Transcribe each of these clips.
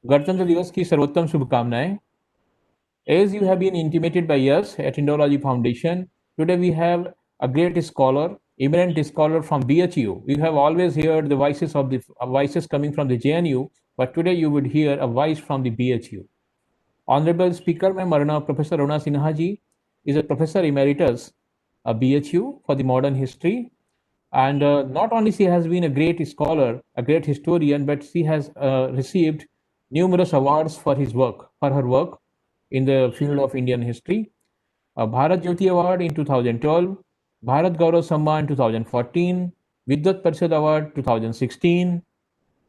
गणतंत्र दिवस की सर्वोत्तम शुभकामनाएं. As you have been intimated by us at Indology Foundation, today we have a great scholar, eminent scholar from BHU. You have always heard the voices coming from the JNU, but today you would hear a voice from the BHU. Honorable Speaker, Professor Aruna Sinha ji is a Professor Emeritus at BHU for the modern history. And not only she has been a great scholar, a great historian, but she has received numerous awards for her work in the field of Indian history. Bharat Jyoti Award in 2012, Bharat Gaurav Samman 2014, Vidyut Parishad Award 2016,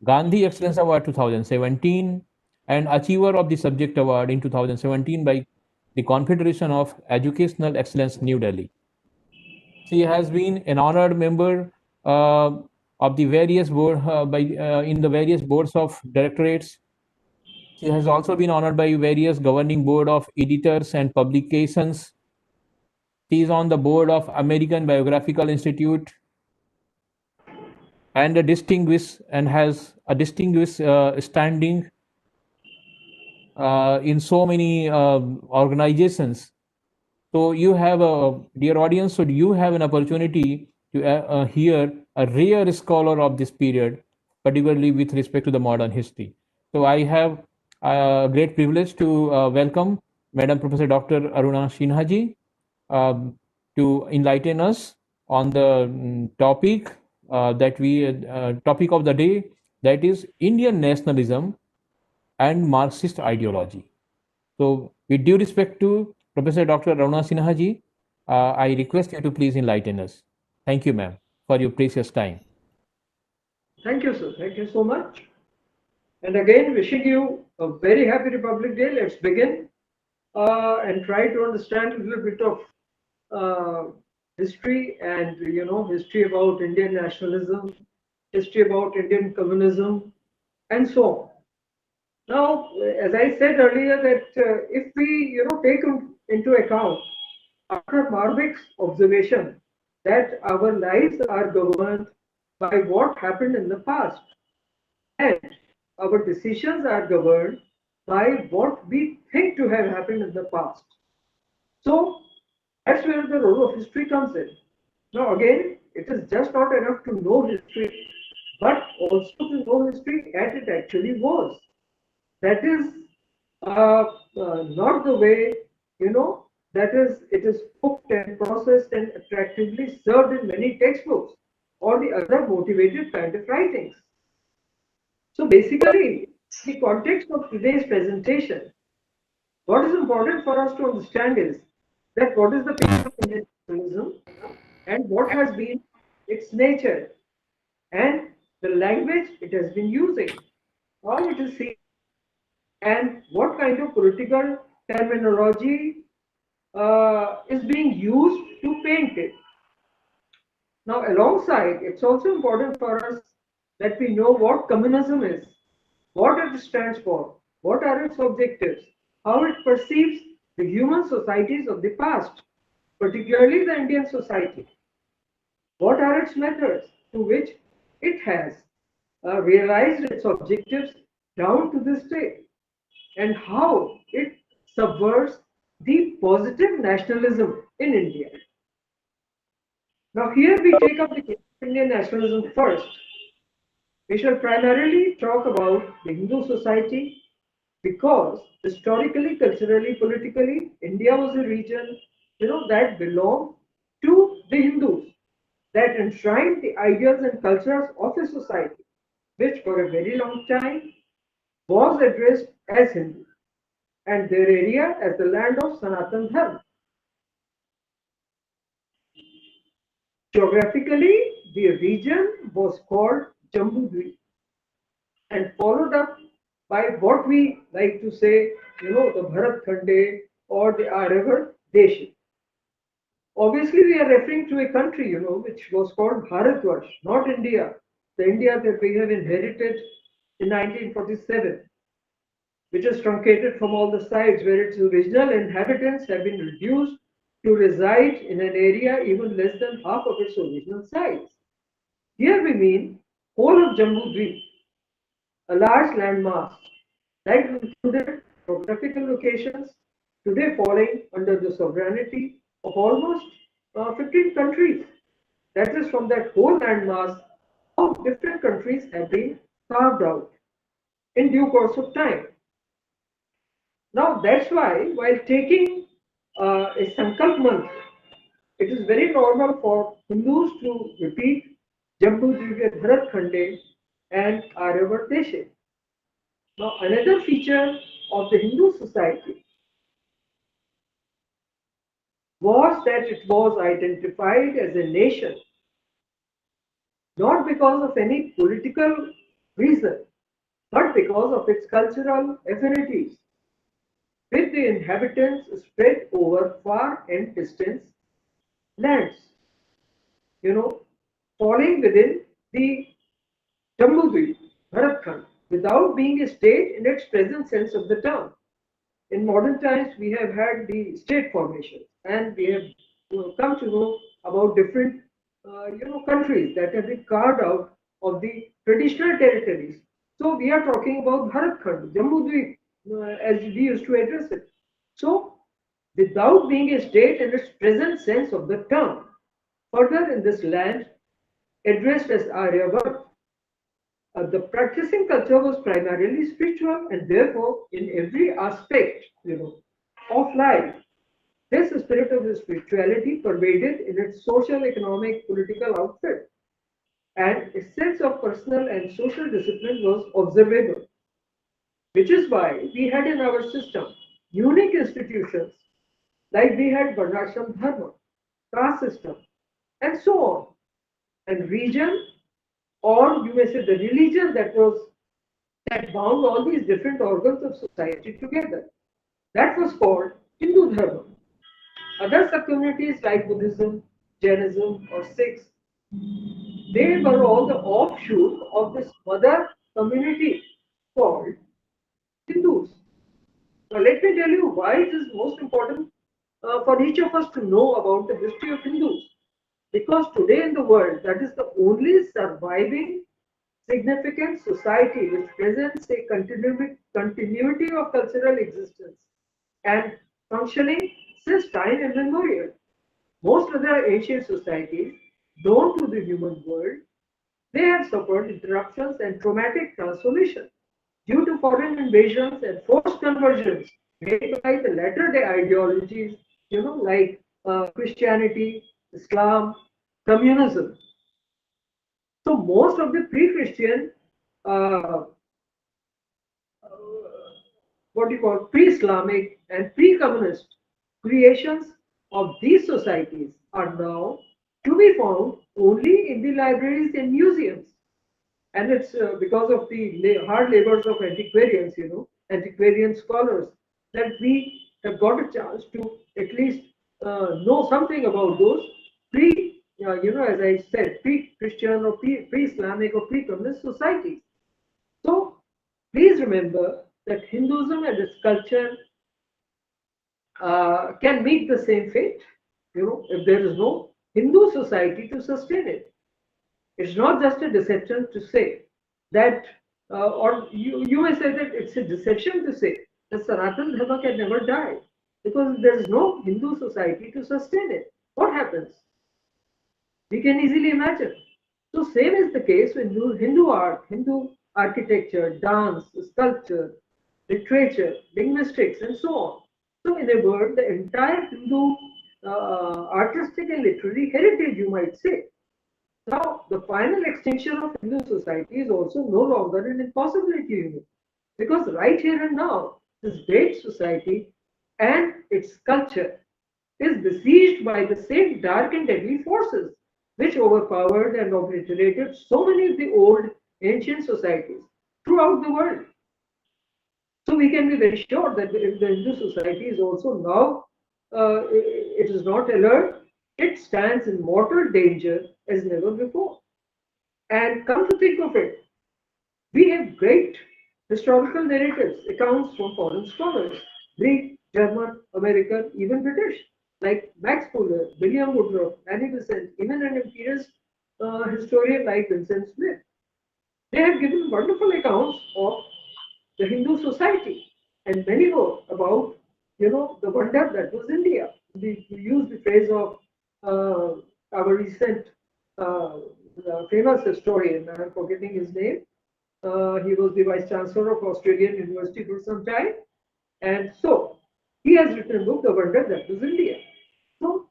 Gandhi Excellence Award 2017, and Achiever of the Subject Award in 2017 by the Confederation of Educational Excellence, New Delhi. She has been an honored member of the various in the various boards of directorates. She has also been honored by various governing board of editors and publications. She is on the board of American Biographical Institute and has a distinguished standing in so many organizations. So you have a dear audience. So you have an opportunity to hear a rare scholar of this period, particularly with respect to the modern history. So I have a great privilege to welcome Madam Professor Dr. Aruna Sinha ji to enlighten us on the topic topic of the day, that is Indian nationalism and Marxist ideology. So, with due respect to Professor Dr. Aruna Sinha ji, I request you to please enlighten us. Thank you, ma'am, for your precious time. Thank you, sir. Thank you so much. And again, wishing you a very happy Republic Day. Let's begin and try to understand a little bit of history and history about Indian nationalism, history about Indian communism, and so on. Now, as I said earlier, that if we take into account after Marvick's observation that our lives are governed by what happened in the past, and our decisions are governed by what we think to have happened in the past. So that's where the role of history comes in. Now, again, it is just not enough to know history, but also to know history as it actually was. That is not the way, that is, it is cooked and processed and attractively served in many textbooks or the other motivated kind of writings. So basically, the context of today's presentation, what is important for us to understand is that what is the picture of Indian nationalism and what has been its nature and the language it has been using, how it is seen, and what kind of political terminology is being used to paint it. Now, alongside, it's also important for us that we know what communism is, what it stands for, what are its objectives, how it perceives the human societies of the past, particularly the Indian society. What are its methods to which it has realized its objectives down to this day, and how it subverts the positive nationalism in India. Now, here we take up the Indian nationalism first. We shall primarily talk about the Hindu society because historically, culturally, politically, India was a region, that belonged to the Hindus, that enshrined the ideals and cultures of a society, which for a very long time was addressed as Hindu, and their area as the land of Sanatan Dharma. Geographically, the region was called Jambudvip and followed up by what we like to say, the Bharat Khande or the Aryavar Desh. Obviously, we are referring to a country, which was called Bharatvarsh, not India. The India that we have inherited in 1947, which is truncated from all the sides, where its original inhabitants have been reduced to reside in an area even less than half of its original size. Here we mean whole of Jambu Dweep, a large landmass like included geographical locations, today falling under the sovereignty of almost 15 countries. That is, from that whole landmass, how different countries have been carved out in due course of time. Now, that's why, while taking a Sankalp month, it is very normal for Hindus to repeat Jambu Divya Bharat Khande and Aryavar Deshe. Now, another feature of the Hindu society was that it was identified as a nation not because of any political reason, but because of its cultural affinities, with the inhabitants spread over far and distant lands, you know, falling within the Jambudvip, Bharatkhand, without being a state in its present sense of the term. In modern times, we have had the state formation, and we have come to know about different, countries that have been carved out of the traditional territories. So we are talking about Bharatkhand, Jambudvip, as we used to address it. So, without being a state in its present sense of the term, further in this land, addressed as Aryavarta, the practicing culture was primarily spiritual, and therefore in every aspect of life this spirit of the spirituality pervaded in its social, economic, political outfit, and a sense of personal and social discipline was observable, which is why we had in our system unique institutions like we had Varnashram Dharma, caste system, and so on, and region, or you may say the religion that bound all these different organs of society together. That was called Hindu Dharma. Other subcommunities like Buddhism, Jainism, or Sikhs, they were all the offshoot of this mother community called Hindus. Now, let me tell you why it is most important for each of us to know about the history of Hindus. Because today in the world, that is the only surviving significant society which presents a continuity of cultural existence and functioning since time immemorial. Most other ancient societies known to the human world, they have suffered interruptions and traumatic transformations due to foreign invasions and forced conversions made by the latter day ideologies, like Christianity, Islam, communism. So most of the pre-Christian, uh, what you call pre-Islamic and pre-communist creations of these societies are now to be found only in the libraries and museums. And it's because of the hard labors of antiquarians, antiquarian scholars, that we have got a chance to at least know something about those as I said, pre-Christian or pre-Islamic or pre-communist societies. So please remember that Hinduism and its culture can meet the same fate, if there is no Hindu society to sustain it. It's not just a deception to say that, or you may say that it's a deception to say that Sanatan Dharma can never die because there is no Hindu society to sustain it. What happens? We can easily imagine. So same is the case with Hindu art, Hindu architecture, dance, sculpture, literature, linguistics, and so on. So in a word, the entire Hindu artistic and literary heritage, you might say. Now, the final extinction of Hindu society is also no longer an impossibility, because right here and now, this great society and its culture is besieged by the same dark and deadly forces which overpowered and obliterated so many of the old ancient societies throughout the world. So we can be very sure that if the Hindu society is also now, it is not alert, it stands in mortal danger as never before. And come to think of it, we have great historical narratives, accounts from foreign scholars, Greek, German, American, even British, like Max Fuller, William Woodruff, Annie Besant, even an imperialist historian like Vincent Smith. They have given wonderful accounts of the Hindu society, and many more about, the wonder that was India. We use the phrase of our recent famous historian, I'm forgetting his name. He was the vice chancellor of Australian University for some time, and so he has written a book, The Wonder That Was India. So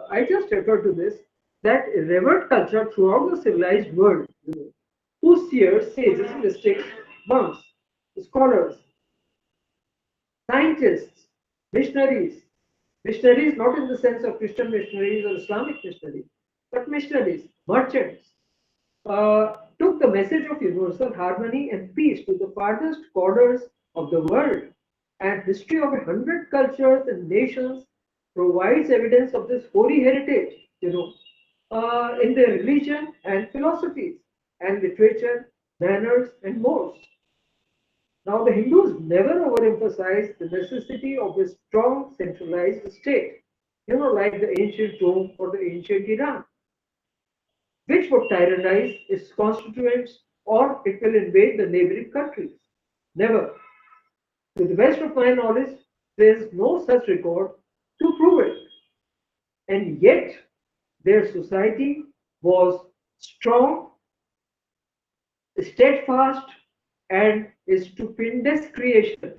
I just refer to this, that revered culture throughout the civilized world, whose seers, sages, mystics, monks, scholars, scientists, missionaries, missionaries not in the sense of Christian missionaries or Islamic missionaries, but missionaries, merchants, took the message of universal harmony and peace to the farthest corners of the world. And history of 100 cultures and nations provides evidence of this holy heritage, in their religion and philosophies and literature, manners, and mores. Now, the Hindus never overemphasized the necessity of a strong centralized state, like the ancient Rome or the ancient Iran, which would tyrannize its constituents or it will invade the neighboring countries. Never. To the best of my knowledge, there is no such record to prove it. And yet, their society was strong, steadfast, and a stupendous creation,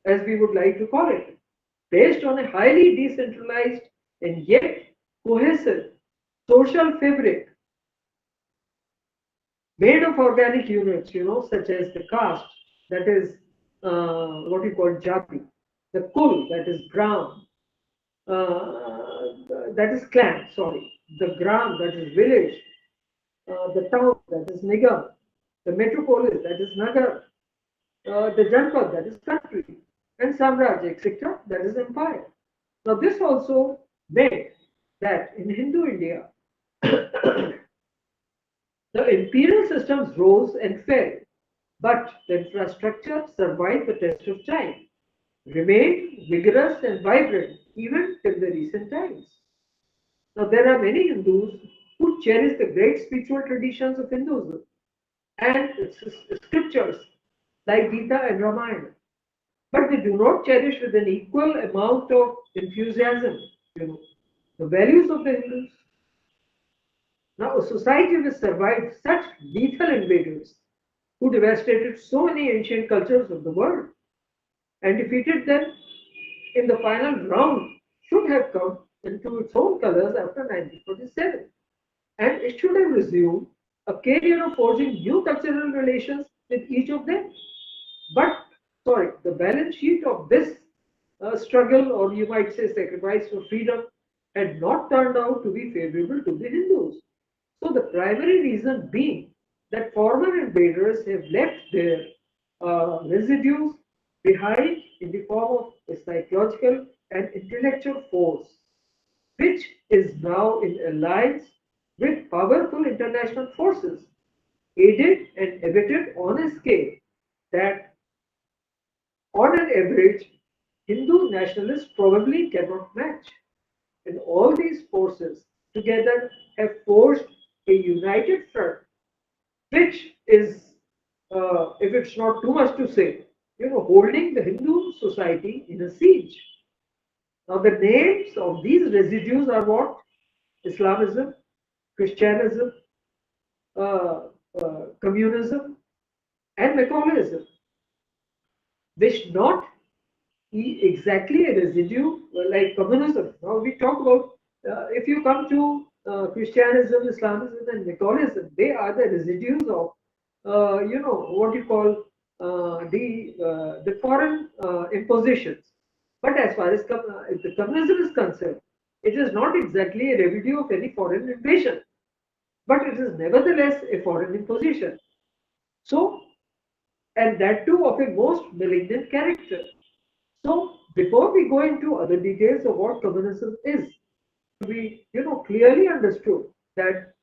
as we would like to call it, based on a highly decentralized and yet cohesive social fabric made of organic units, such as the caste, that is what you call jati, the kul, that is gram, that is clan, sorry, the gram, that is village, the town, that is nigam, the metropolis, that is nagar, the janpad, that is country, and samraj, etc., that is empire. Now, this also meant that in Hindu India, the imperial systems rose and fell, but the infrastructure survived the test of time, remained vigorous and vibrant even till the recent times. Now, there are many Hindus who cherish the great spiritual traditions of Hinduism and its scriptures like Gita and Ramayana, but they do not cherish with an equal amount of enthusiasm, you know, the values of the Hindus. Now, a society which survived such lethal invaders who devastated so many ancient cultures of the world and defeated them in the final round should have come into its own colors after 1947, and it should have resumed a career of forging new cultural relations with each of them. But, sorry, the balance sheet of this struggle, or you might say sacrifice for freedom, had not turned out to be favorable to the Hindus. So, the primary reason being that former invaders have left their residues behind in the form of a psychological and intellectual force, which is now in alliance with powerful international forces, aided and abetted on a scale that, on an average, Hindu nationalists probably cannot match. And all these forces together have forged a united front, which is, if it's not too much to say, holding the Hindu society in a siege. Now, the names of these residues are what? Islamism, Christianism, communism, and Mechanism, which not exactly a residue like communism. Now, we talk about, if you come to Christianism, Islamism, and Mechanism, they are the residues of, what you call the foreign impositions. But as far as the communism is concerned, it is not exactly a residue of any foreign invasion, but it is nevertheless a foreign imposition. So, and that too of a most malignant character. So, before we go into other details of what communism is, we clearly understood that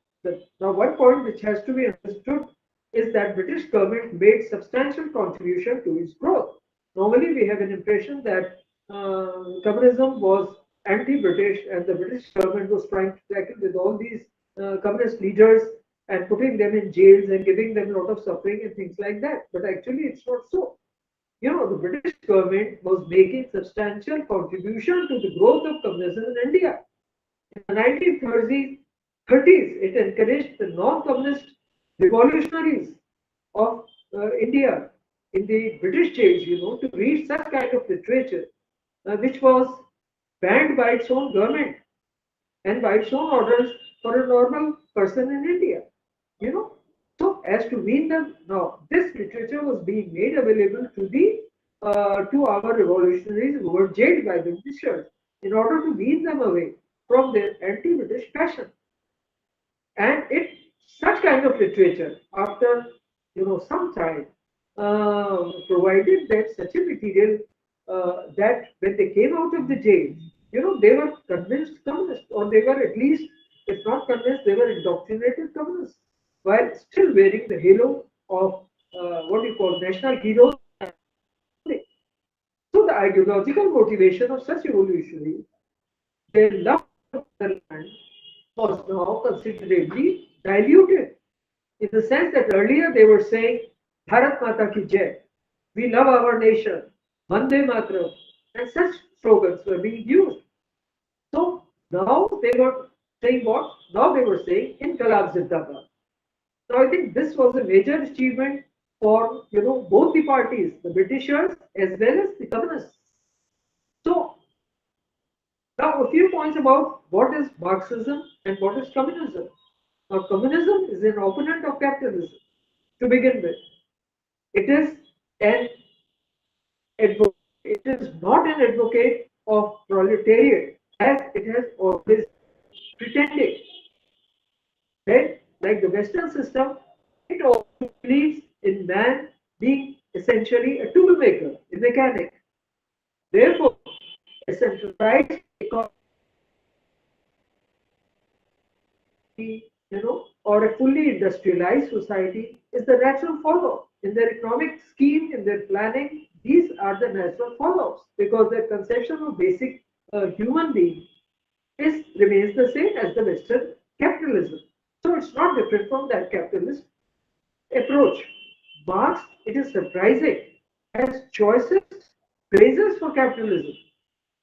now one point which has to be understood is that British government made substantial contribution to its growth. Normally, we have an impression that communism was anti-British and the British government was trying to tackle with all these communist leaders and putting them in jails and giving them a lot of suffering and things like that. But actually, it's not so. The British government was making substantial contribution to the growth of communism in India. In the 1930s, it encouraged the non-communist revolutionaries of India in the British jails, to read such kind of literature, which was banned by its own government and by its own orders for a normal person in India. You know, so as to wean them, now this literature was being made available to our revolutionaries who were jailed by the Britishers in order to wean them away from their anti-British passion. And it such kind of literature, after some time, provided that such a material that when they came out of the jail, they were convinced communists, or they were at least, if not convinced, they were indoctrinated communists, while still wearing the halo of what you call national heroes. So the ideological motivation of such revolutionaries, their love for the land, was now considerably diluted, in the sense that earlier they were saying Bharat Mata ki Jai, we love our nation, Vande Mataram, and such slogans were being used. So now they were saying what? Now they were saying Inqilab Zindabad. So I think this was a major achievement for both the parties, the Britishers as well as the communists. So now a few points about what is Marxism and what is communism. Now communism is an opponent of capitalism to begin with. It is an it is not an advocate of proletariat as it has always pretended. Right? Like the Western system, it also believes in man being essentially a tool maker, a mechanic. Therefore, a centralized economy, or a fully industrialized society is the natural follow. In their economic scheme, in their planning, these are the natural follows, because their conception of basic human being remains the same as the Western capitalism. So it's not different from that capitalist approach. Marx, it is surprising, has choicest praises for capitalism,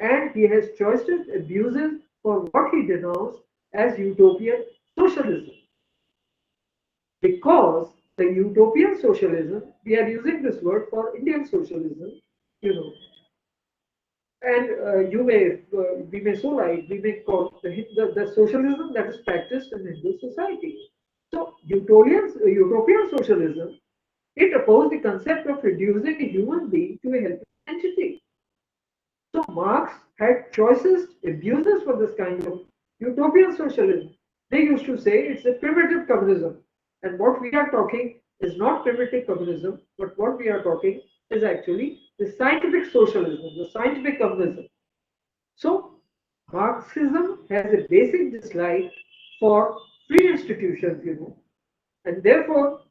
and he has choicest abuses for what he denounced as utopian socialism. Because the utopian socialism, we are using this word for Indian socialism, you know, and we may so like, we may call the socialism that is practiced in Hindu society. So utopian socialism, it opposed the concept of reducing a human being to a helpless entity. So Marx had choicest abuses for this kind of utopian socialism. They used to say it's a primitive communism. And what we are talking is not primitive communism, but what we are talking is actually the scientific socialism, the scientific communism. So Marxism has a basic dislike for free institutions, and therefore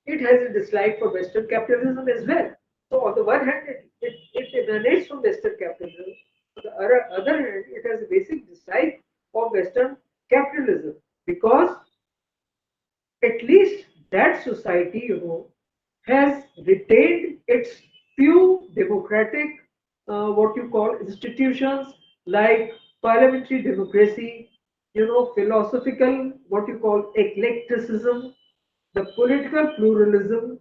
it has a dislike for Western capitalism as well. So on the one hand, it emanates from Western capitalism. On the other hand, it has a basic dislike of Western capitalism, because at least that society, has retained its few democratic, what you call institutions like parliamentary democracy, philosophical, what you call eclecticism, the political pluralism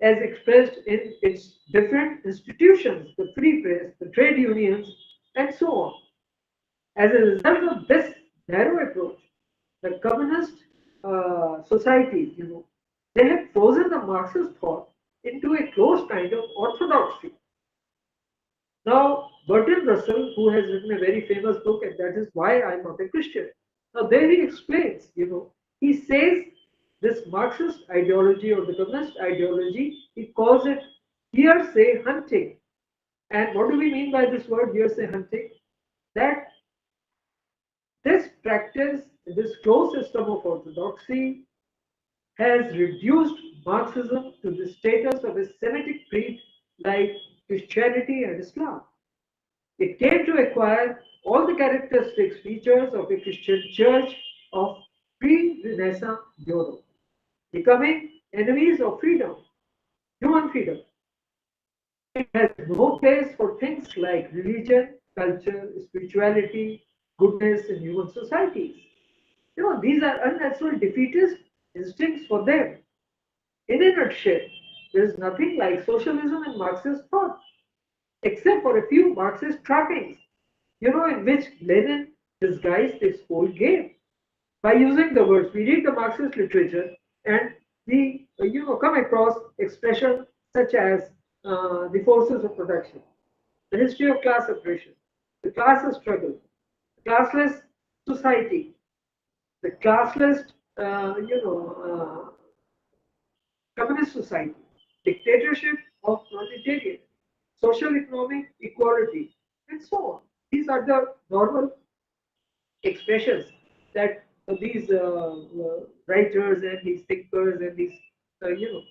as expressed in its different institutions, the free press, the trade unions, and so on. As a result of this narrow approach, the communist societies, they have frozen the Marxist thought into a closed kind of orthodoxy. Now, Bertrand Russell, who has written a very famous book, and that is Why I'm Not a Christian. Now, there he explains, he says this Marxist ideology or the communist ideology, he calls it hearsay hunting. And what do we mean by this word hearsay hunting? That this practice, this closed system of orthodoxy, has reduced Marxism to the status of a Semitic creed like Christianity and Islam. It came to acquire all the characteristics, features of a Christian church, of pre-Renaissance Europe, becoming enemies of freedom, human freedom. It has no place for things like religion, culture, spirituality, goodness in human societies. These are unnatural defeatist instincts for them. In a nutshell, there is nothing like socialism and Marxist thought, except for a few Marxist trappings, in which Lenin disguised this whole game by using the words. We read the Marxist literature and we, come across expressions such as the forces of production, the history of class oppression, the classes struggle, the classless society, the classless, communist society, dictatorship of proletariat, social economic equality, and so on. These are the normal expressions that these writers and these thinkers and these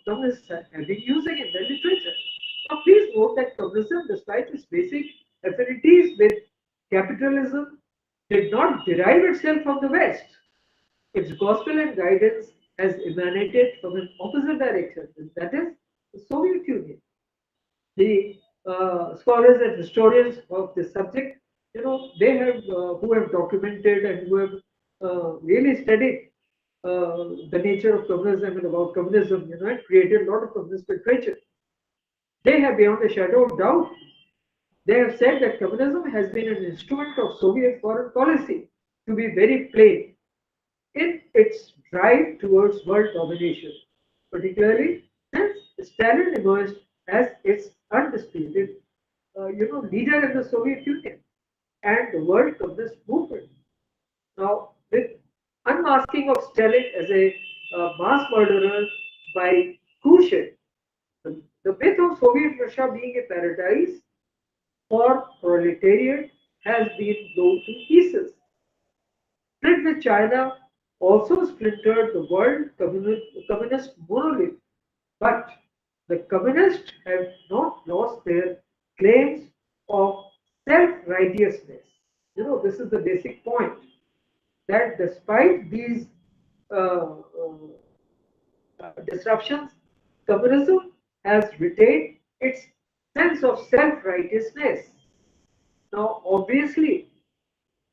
communists have been using in their literature. Now, please note that communism, despite its basic affinities with capitalism, did not derive itself from the West. Its gospel and guidance has emanated from an opposite direction, and that is the Soviet Union. The scholars and historians of this subject, they have who have documented and who have really studied the nature of communism and about communism, and created a lot of communist literature. They have, beyond a shadow of doubt, they have said that communism has been an instrument of Soviet foreign policy, to be very plain, in its drive towards world domination, particularly since Stalin emerged as its undisputed, leader in the Soviet Union and the world communist movement. Now, with unmasking of Stalin as a mass murderer by Khrushchev, the myth of Soviet Russia being a paradise for proletariat has been blown to pieces. Split with China also splintered the world communist monolith, but the communists have not lost their claims of self-righteousness. This is the basic point, that despite these uh, disruptions, communism has retained its sense of self-righteousness. Now, obviously,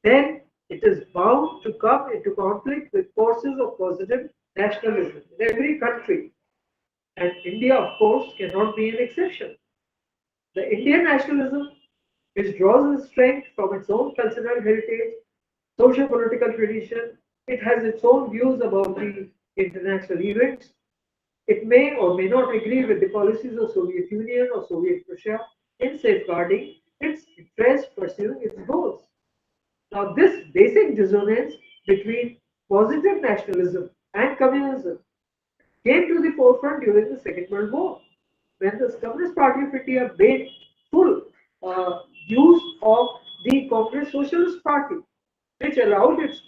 then it is bound to come into conflict with forces of positive nationalism in every country. And India, of course, cannot be an exception. The Indian nationalism, which draws its strength from its own cultural heritage, social political tradition, it has its own views about the international events. It may or may not agree with the policies of Soviet Union or Soviet Russia in safeguarding its interests, pursuing its goals. Now, this basic dissonance between positive nationalism and communism came to the forefront during the Second World War, when the Communist Party of India made full use of the Congress Socialist Party, which allowed its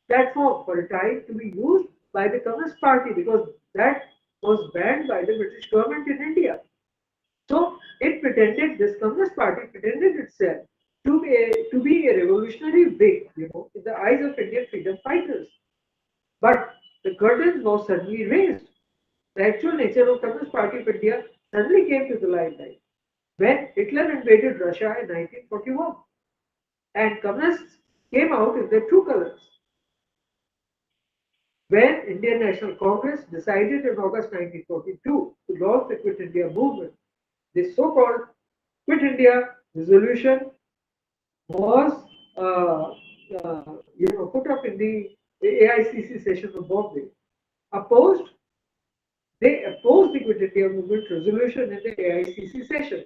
platform for a time to be used by the Communist Party, because that was banned by the British government in India. So it pretended, this Communist Party pretended itself to be a revolutionary wing, in the eyes of Indian freedom fighters. But the curtain was suddenly raised. The actual nature of Communist Party of India suddenly came to the limelight when Hitler invaded Russia in 1941, and communists came out in their true colors. When Indian National Congress decided in August 1942 to launch the Quit India movement, this so-called Quit India resolution was put up in the AICC session of Bombay. Opposed, they opposed the Quit India movement resolution in the AICC session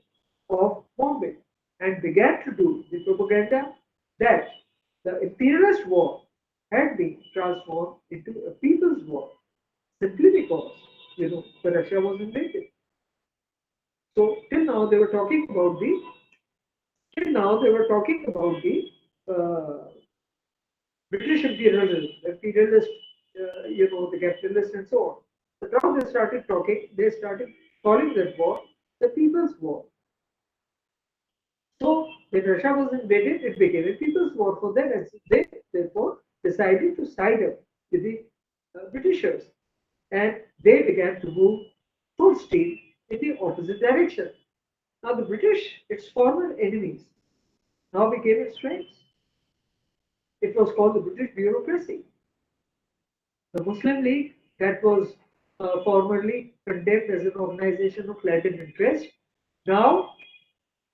of Bombay and began to do the propaganda that the imperialist war had been transformed into a people's war simply because the Russia was invaded. So till now they were talking about the British imperialist, the capitalist and so on. But now they started calling that war the People's War. So when Russia was invaded, it became a People's War for them, and they therefore decided to side up with the Britishers, and they began to move full steam in the opposite direction. Now the British, its former enemies, now became its friends. It was called the British bureaucracy. The Muslim League, that was formerly condemned as an organization of Latin interest, now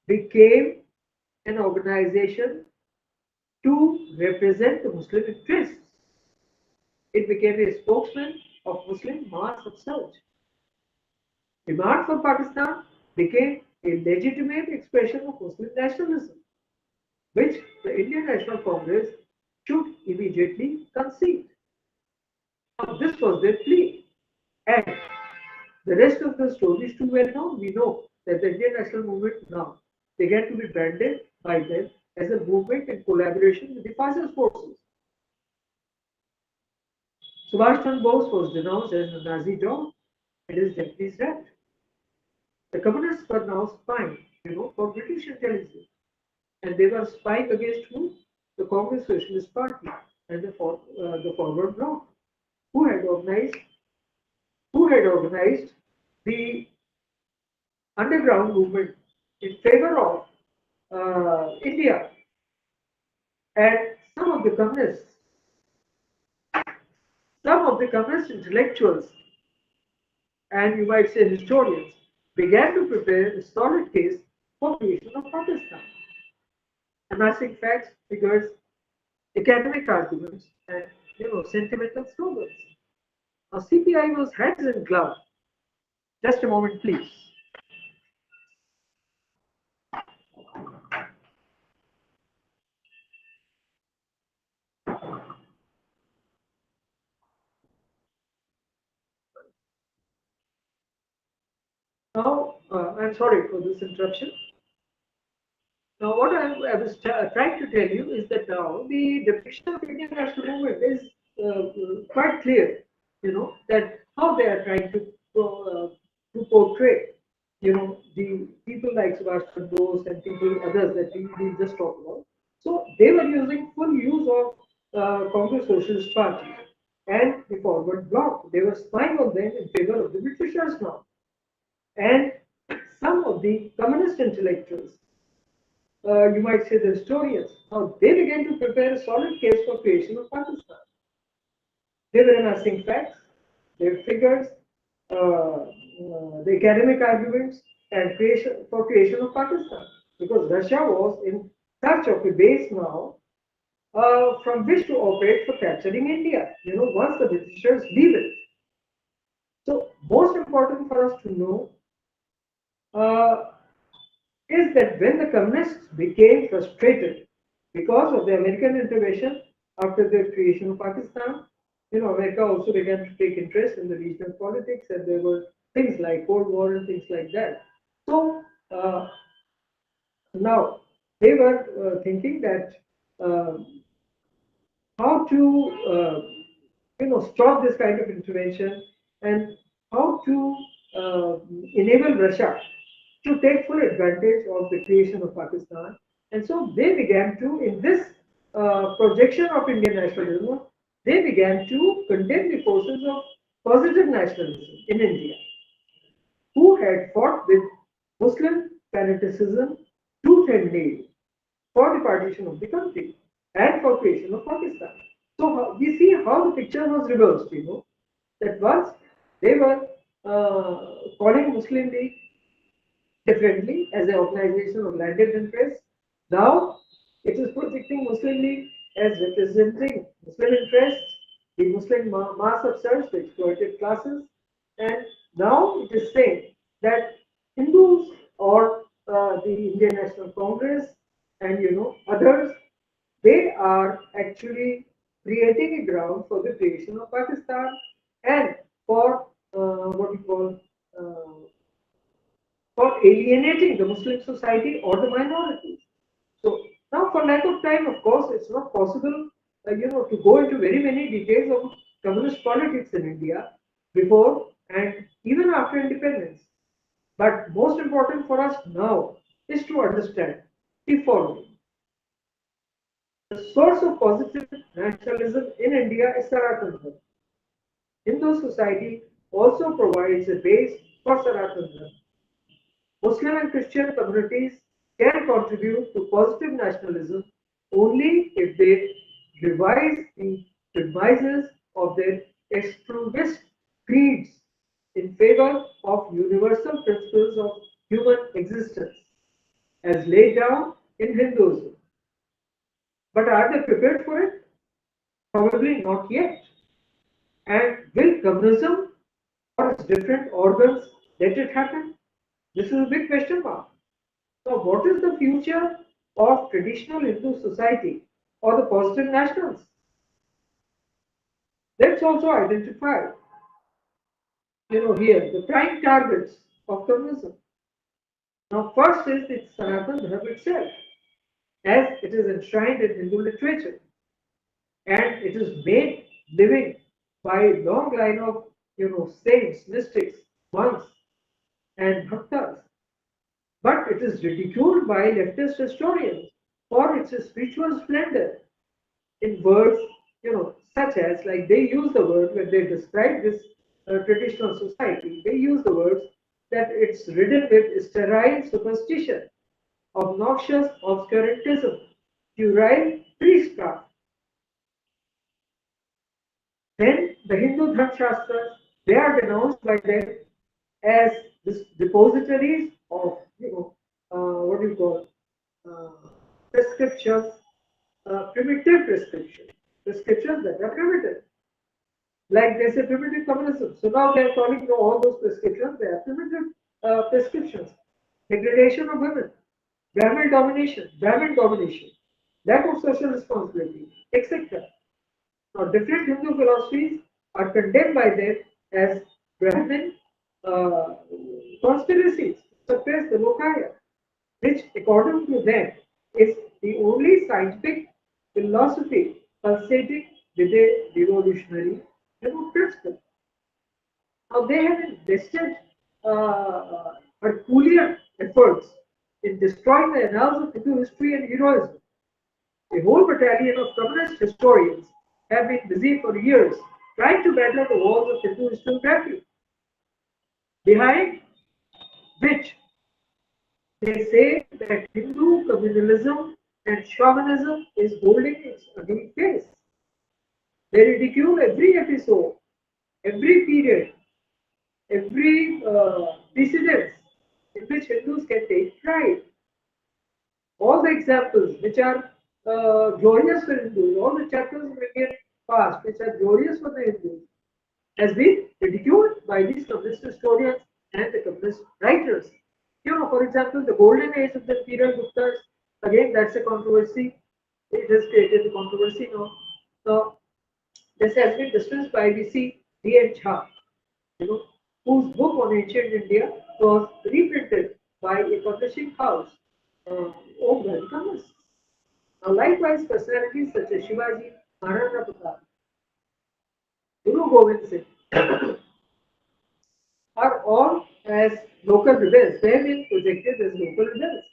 became an organization to represent the Muslim interests. It became a spokesman of Muslim mass upsurge. Demand for Pakistan became a legitimate expression of Muslim nationalism, which the Indian National Congress should immediately concede. Now, this was their plea. And the rest of the story is too well known. We know that the Indian National Movement now began to be branded by them as a movement in collaboration with the fascist forces. Subhash Chandra Bose was denounced as a Nazi dog and his Japanese rat. The communists were now spying, for British intelligence, and they were spying against who? The Congress Socialist Party and the Forward Bloc, who had organized the underground movement in favor of India. And some of the communist intellectuals, and you might say historians, began to prepare a solid case for creation of Pakistan, amassing facts, figures, academic arguments, and sentimental slogans. Now, CPI was hands in glove. Just a moment, please. Now, I'm sorry for this interruption. Now, what I was trying to tell you is that now the depiction of Indian national movement is quite clear. That how they are trying to portray, the people like Subhash Chandra Bose and people others that we just talked about. So they were using full use of Congress Socialist Party and the Forward Bloc. They were spying on them in favor of the Britishers now, and some of the communist intellectuals, you might say the historians, now they began to prepare a solid case for creation of Pakistan. They were amassing facts, their figures, the academic arguments, and creation of Pakistan. Because Russia was in search of a base now from which to operate for capturing India. Once the Britishers leave it. So most important for us to know uh, is that when the communists became frustrated because of the American intervention after the creation of Pakistan, America also began to take interest in the regional politics, and there were things like Cold War and things like that. So now they were thinking that uh, how to stop this kind of intervention, and how to enable Russia to take full advantage of the creation of Pakistan. And so they began to, in this projection of Indian nationalism, they began to condemn the forces of positive nationalism in India, who had fought with Muslim fanaticism tooth and nail for the partition of the country and for creation of Pakistan. So we see how the picture was reversed, that once they were calling Muslim League differently as an organization of landed interests. Now it is projecting Muslim League as representing Muslim interests, the Muslim mass upsurge, the exploited classes, and now it is saying that Hindus or the Indian National Congress and others, they are actually creating a ground for the creation of Pakistan and for what we call for alienating the Muslim society or the minorities. So now, for lack of time, of course, it's not possible, to go into very many details of communist politics in India before and even after independence. But most important for us now is to understand the following. The source of positive nationalism in India is Sanatana Dharma. Hindu society also provides a base for Sanatana Dharma. Muslim and Christian communities can contribute to positive nationalism only if they revise the premises of their extremist creeds in favor of universal principles of human existence as laid down in Hinduism. But are they prepared for it? Probably not yet. And will communism or its different organs let it happen? This is a big question mark. Now, what is the future of traditional Hindu society or the positive nationals? Let's also identify, here the prime targets of communism. Now, first is the Sanatana Dharma itself, as it is enshrined in Hindu literature, and it is made living by a long line of saints, mystics, monks, and bhaktas. But it is ridiculed by leftist historians for its spiritual splendor in words, such as, like, they use the word when they describe this traditional society, they use the words that it's ridden with sterile superstition, obnoxious obscurantism, puerile priestcraft. Then the Hindu Dharma Shastras, they are denounced by them as depositories of, what do you call, uh, prescriptions, primitive prescriptions that are primitive. Like they say primitive communism. So now they are calling all those prescriptions, they are primitive prescriptions. Degradation of women, Brahmin domination, lack of social responsibility, etc. Now, different Hindu philosophies are condemned by them as Brahmin uh, conspiracies to suppress the Lokaya, which, according to them, is the only scientific philosophy pulsating with a revolutionary principle. Now, they have invested Herculean efforts in destroying the annals of Hindu history and heroism. A whole battalion of communist historians have been busy for years trying to battle the walls of Hindu historiography, behind which they say that Hindu communalism and chauvinism is holding its ugly face. They ridicule every episode, every period, every precedence in which Hindus can take pride. All the examples which are glorious for Hindus, all the chapters of Indian past which are glorious for the Hindus, has been ridiculed by these communist historians and the communist writers. For example, the golden age of the imperial Guptas, again, that's a controversy. It has created a controversy now. So, this has been discussed by VC D.N. Jha, you know, whose book on ancient India was reprinted by a publishing house owned by the communists. Now, likewise, personalities such as Shivaji, Maharana Pratap, Guru Gobind Singh are all as local rebels. They have been projected as local rebels.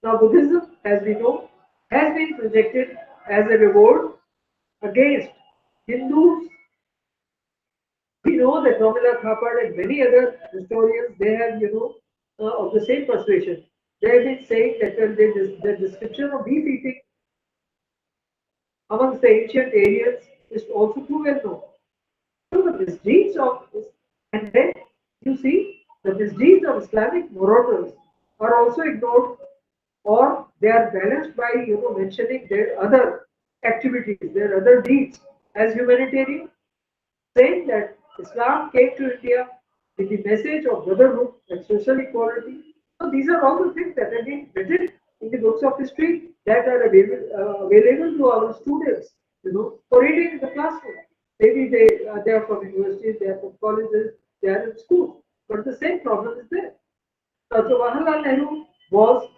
Now, Buddhism, as we know, has been projected as a revolt against Hindus. We know that Romila Thapar and many other historians, they have, of the same persuasion. They have been saying that the description of beef eating amongst the ancient Aryans is also too well known. So the misdeeds of this, and then you see the misdeeds of Islamic marauders are also ignored, or they are balanced by mentioning their other activities, their other deeds as humanitarian, saying that Islam came to India with the message of brotherhood and social equality. So these are all the things that have been written in the books of history that are available to our students, for reading in the classroom. Maybe they are from universities, they are from colleges, they are in schools, but the same problem is there. Jawaharlal Nehru was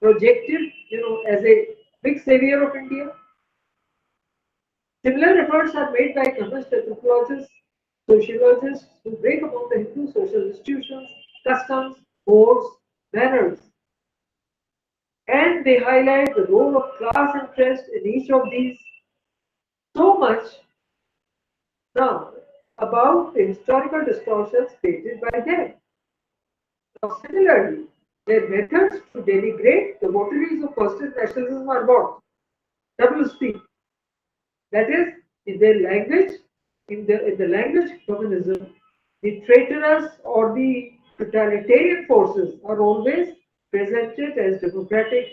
projected, as a big savior of India. Similar efforts are made by communist anthropologists, sociologists to break upon the Hindu social institutions, customs, codes, manners, and they highlight the role of class interest in each of these. So much now about the historical distortions created by them. Now, similarly, their methods to denigrate the votaries of first nationalism are what? Double speak. That is, in their language, in the language of communism, the traitorous or the totalitarian forces are always presented as democratic.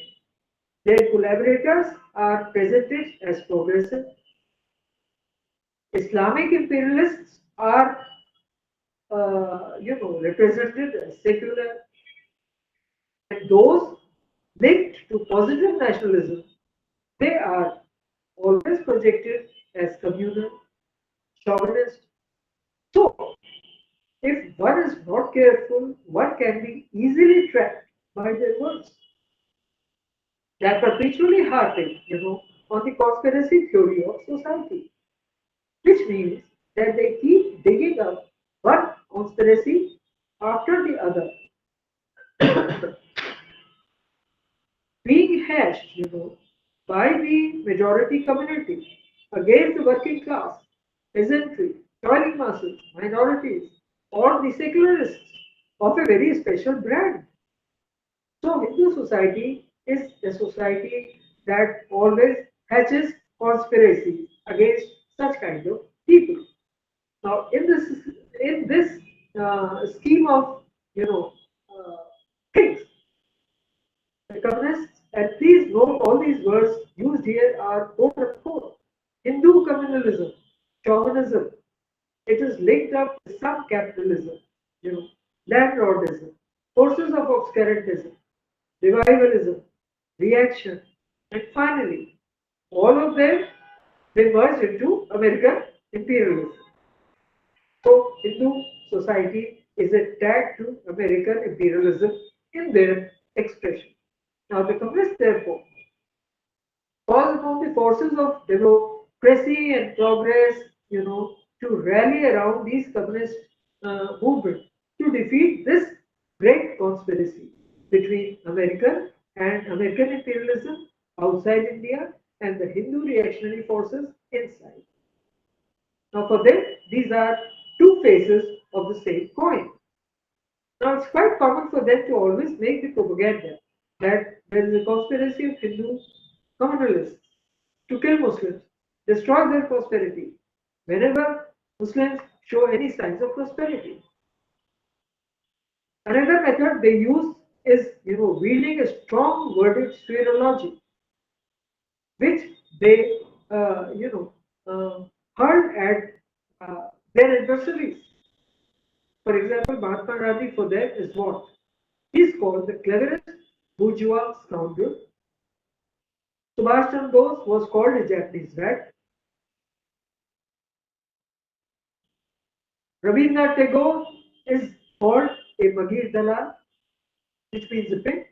Their collaborators are presented as progressive. Islamic imperialists are, represented as secular, and those linked to positive nationalism, they are always projected as communal, chauvinist. So, if one is not careful, one can be easily trapped by their words. They are perpetually harping, on the conspiracy theory of society, which means that they keep digging up one conspiracy after the other, being hashed, by the majority community against the working class, peasantry, toiling masses, minorities, or the secularists of a very special brand. So Hindu society is a society that always hatches conspiracies against such kind of people. Now, in this scheme of uh, things, the communists, and please note all these words used here are quote unquote Hindu communalism, chauvinism. It is linked up with some capitalism, landlordism, forces of obscurantism, revivalism, reaction, and finally, all of them they merge into American imperialism. So, Hindu society is a tag to American imperialism in their expression. Now, the communists, therefore, calls upon the forces of democracy and progress, to rally around these communist movement to defeat this great conspiracy between American imperialism outside India and the Hindu reactionary forces inside. Now, for them, these are two faces of the same coin. Now, it's quite common for them to always make the propaganda that there is a conspiracy of Hindu communalists to kill Muslims, destroy their prosperity whenever Muslims show any signs of prosperity. Another method they use is, wielding a strong worded spherology, which they, uh, you know, hurl at their adversaries. For example, Mahatma Gandhi for them is what? He is called the cleverest bourgeois scoundrel. Subhash Chandra Bose was called a Japanese rat. Rabindranath Tagore is called a Magir Dalal, which means a pig.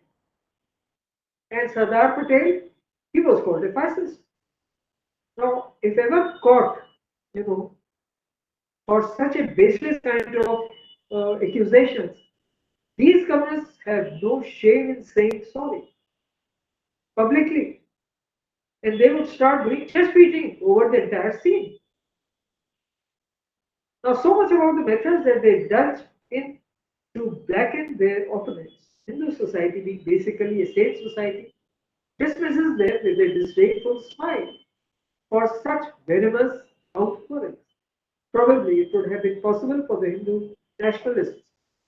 And Sardar Patel, he was called a fascist. Now, if ever caught, you know, for such a baseless kind of accusations, these communists have no shame in saying sorry publicly, and they would start doing chest beating over the entire scene. Now, so much about the methods that they indulge in to blacken their opponents. Hindu society, being basically a state society, dismisses them with a disdainful smile for such venomous outpourings. Probably it would have been possible for the Hindu nationalists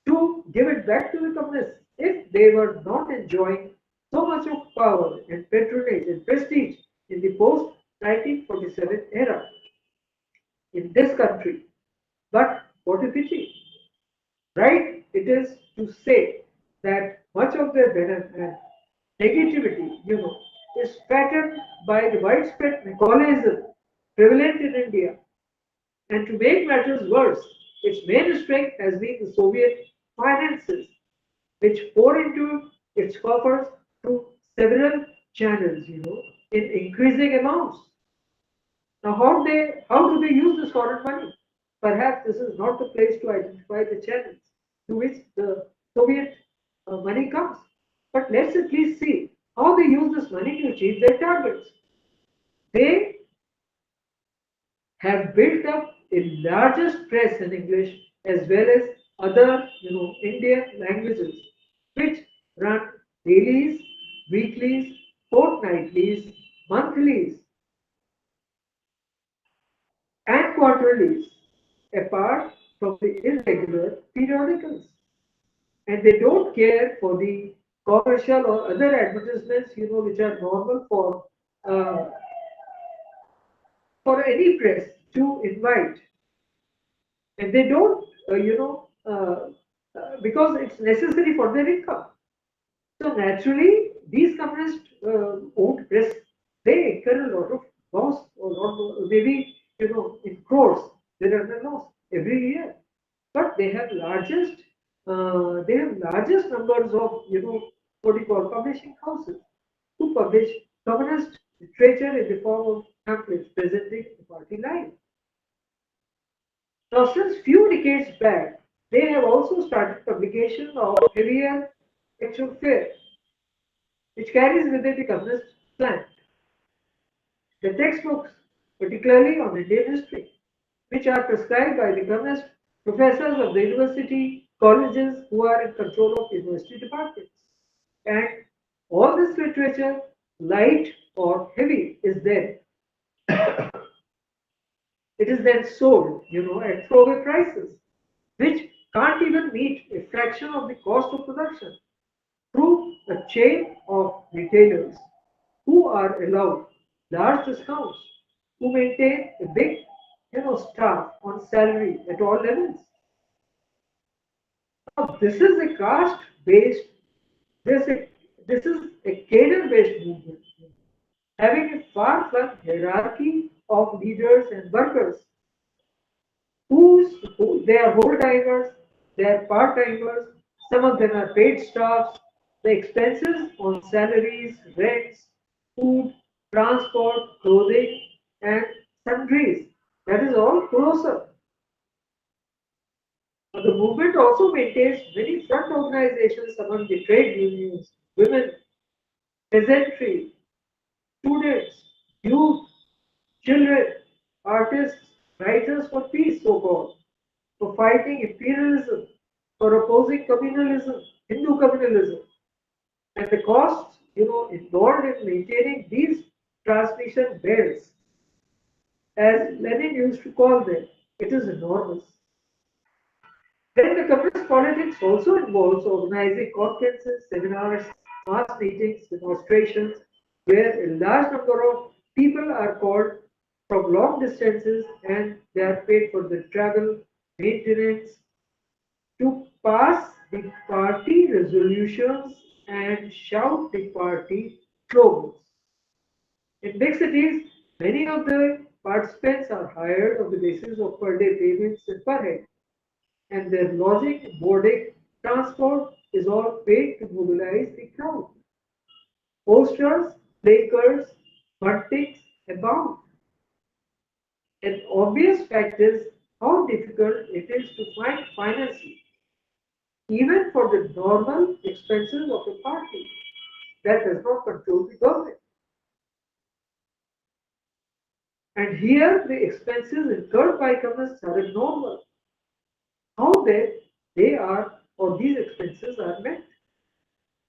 to give it back to the communists if they were not enjoying so much of power and patronage and prestige in the post 1947 era in this country. But what a pity, right? It is to say that much of their venom and negativity, is patterned by the widespread Macaulaysm prevalent in India. And to make matters worse, its main strength has been the Soviet finances, which pour into its coffers through several channels, in increasing amounts. Now, how do they use this foreign money? Perhaps this is not the place to identify the channels to which the Soviet money comes. But let's at least see how they use this money to achieve their targets. They have built up a largest press in English as well as other, Indian languages, which run dailies, weeklies, fortnightlies, monthlies, and quarterlies, apart from the irregular periodicals. And they don't care for the commercial or other advertisements, which are normal uh, for any press to invite. And they don't, because it's necessary for their income. So naturally, these communist owned press, they incur a lot of loss, or lot of, maybe in crores there are no loss every year. But they have largest numbers of what you call publishing houses who publish communist literature in the form of pamphlets presenting the party line. Now, since few decades back, they have also started publication of heavier actual fare, which carries with it a communist slant. The textbooks, particularly on Indian history, which are prescribed by the communist professors of the university colleges who are in control of university departments. And all this literature, light or heavy, is there. It is then sold, at throwaway prices, which can't even meet a fraction of the cost of production through a chain of retailers who are allowed large discounts, who maintain a big, staff on salary at all levels. Now, this is a caste-based, this, this is a cadre-based movement, having a far-flung hierarchy of leaders and workers they are whole timers, they are part timers, some of them are paid staffs. The expenses on salaries, rents, food, transport, clothing, and sundries. That is all colossal. But the movement also maintains many front organizations among the trade unions, women, peasantry, students, youth, children, artists, writers for peace, so called, for fighting imperialism, for opposing communalism, Hindu communalism, and the costs, involved in maintaining these transmission belts, as Lenin used to call them, it is enormous. Then the communist politics also involves organizing conferences, seminars, mass meetings, demonstrations, where a large number of people are called from long distances and they are paid for the travel, maintenance, to pass the party resolutions and shout the party slogans. In big cities, many of the participants are hired on the basis of per day payments and per head, and their lodging, boarding, transport is all paid to mobilize the crowd. Posters, placards, buntings abound. An obvious fact is how difficult it is to find financing, even for the normal expenses of a party that does not control the government. And here the expenses incurred by commerce are abnormal. How they are or these expenses are met.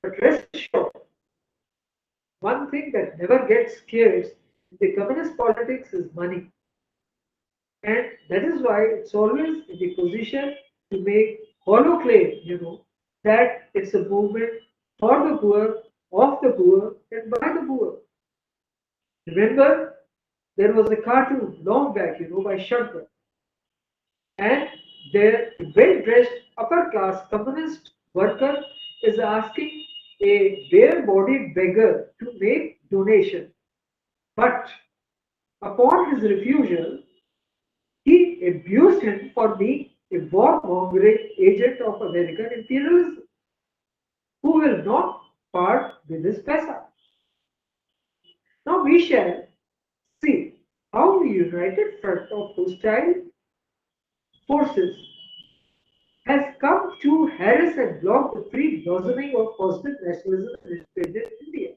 But rest assured, one thing that never gets scarce in the communist politics is money. And that is why it's always in the position to make hollow claim, that it's a movement for the poor, of the poor, and by the poor. Remember, there was a cartoon long back, by Shankar, and their well-dressed upper-class communist worker is asking a bare-bodied beggar to make donation. But upon his refusal, he abused him for being a warmongering agent of American imperialism, who will not part with his pesa. Now we shall see how the united front of hostile forces has come to harass and block the free blossoming of positive nationalism in independent India.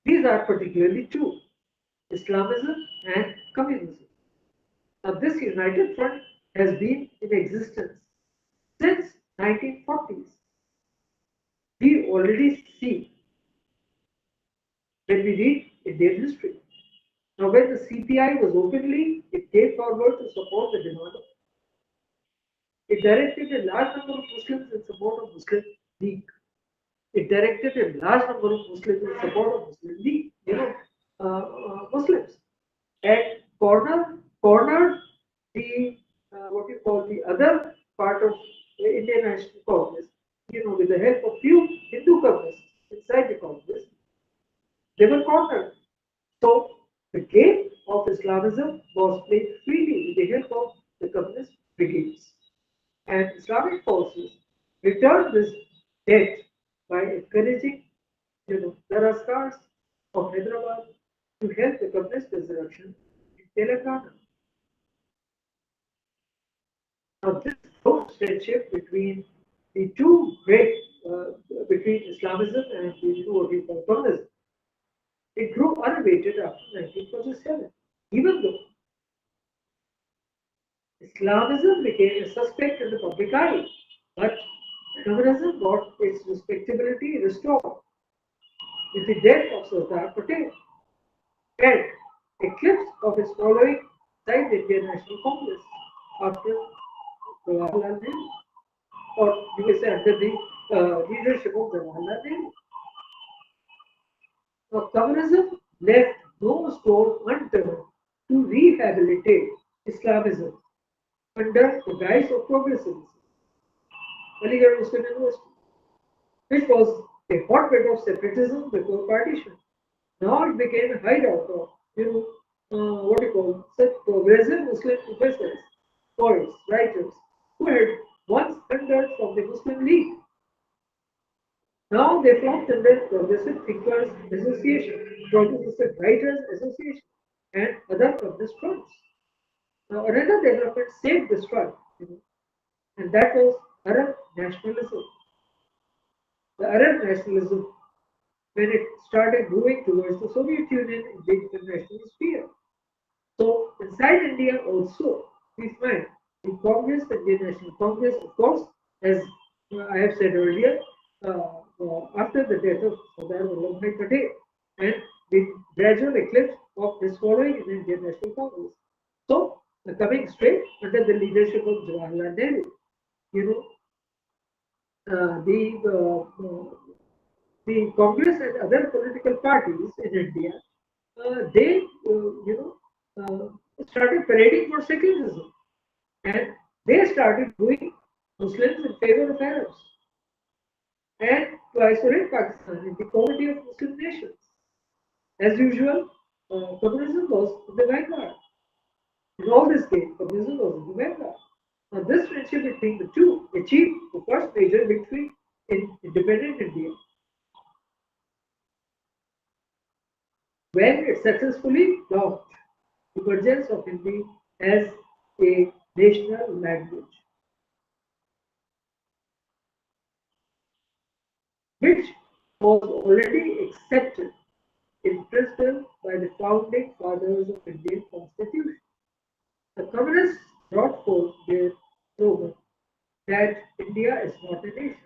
These are particularly two, Islamism and Communism. Now, this united front has been in existence since 1940s. We already see when we read Indian history. Now, when the CPI was openly, it came forward to support the demand. It directed a large number of Muslims in support of Muslim League. It directed a large number of Muslims in support of Muslim League, Muslims, and cornered the what you call the other part of the Indian National Congress, with the help of few Hindu communists inside the Congress, they were cornered. So the game of Islamism was played freely with the help of the communist brigades. And Islamic forces returned this debt by encouraging, the Raskars of Hyderabad to help the communist resurrection in Telangana. Now, this close friendship between the two great, between Islamism and what we call communism, it grew unabated after 1947, even though Islamism became a suspect in the public eye, but communism got its respectability restored with the death of Sardar Patel and eclipse of his following inside the Indian National Congress after Jawaharlal Nehru, or you may say under the leadership of Jawaharlal Nehru. Now, communism left no stone unturned to rehabilitate Islamism under the guise of progressivism. Aligarh Muslim University, which was a hotbed of separatism before partition. Now it became a hideout of, what you call such progressive Muslim professors, poets, writers, who had once thundered from the Muslim League. Now they flocked under Progressive Thinkers Association, Progressive Writers Association, and other communist fronts. Now another development saved this front, and that was Arab nationalism. The Arab nationalism, when it started moving towards the Soviet Union in the international sphere. So inside India also, we find the Congress, the Indian National Congress, of course, as I have said earlier, after the death of Sardar Vallabhbhai Patel and the gradual eclipse of his following in the Indian National Congress. So coming straight under the leadership of Jawaharlal Nehru, you know, the Congress and other political parties in India, they, started parading for secularism, and they started doing Muslims in favor of Arabs and to isolate Pakistan in the community of Muslim nations. As usual, communism was in the vanguard. In all this game, communism was in the vanguard. Now, this friendship between the two achieved the first major victory in independent India when it successfully blocked the emergence of Hindi as a national language, which was already accepted in principle by the founding fathers of Indian Constitution. The communists brought forth their slogan that India is not a nation.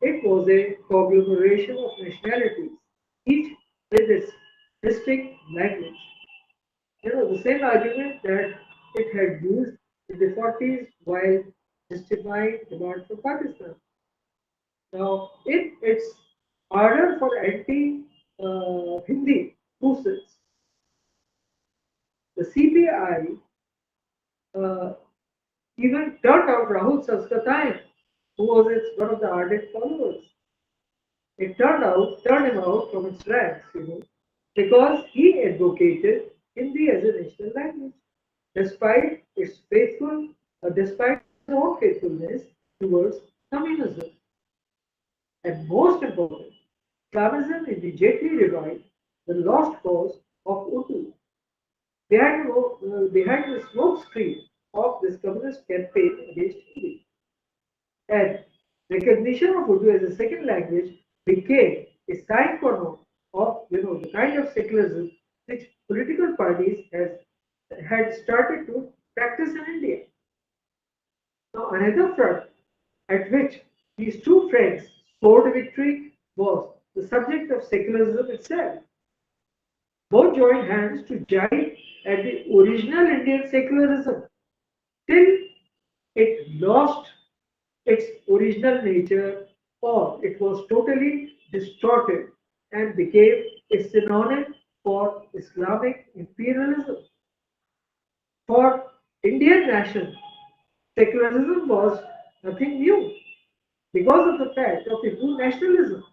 It was a conglomeration of nationalities, each with its distinct language. The same argument that it had used in the 40s while justifying demand for Pakistan. Now, in its ardor for anti-Hindi crusades, the CPI uh, even turned out Rahul Saskatayan, who was one of the ardent followers. It turned him out from its ranks, because he advocated Hindi as a national language, despite despite his own faithfulness towards communism. And most important, Islamism immediately revived the lost cause of Urdu. Behind the smoke screen of this communist campaign against Hindi. And recognition of Urdu as a second language became a sign for hope of the kind of secularism which political parties had started to practice in India. Now, another front at which these two friends scored victory was the subject of secularism itself. Both joined hands to jibe at the original Indian secularism till it lost its original nature or it was totally distorted and became a synonym for Islamic imperialism. For Indian nation, secularism was nothing new because of the fact of Hindu nationalism.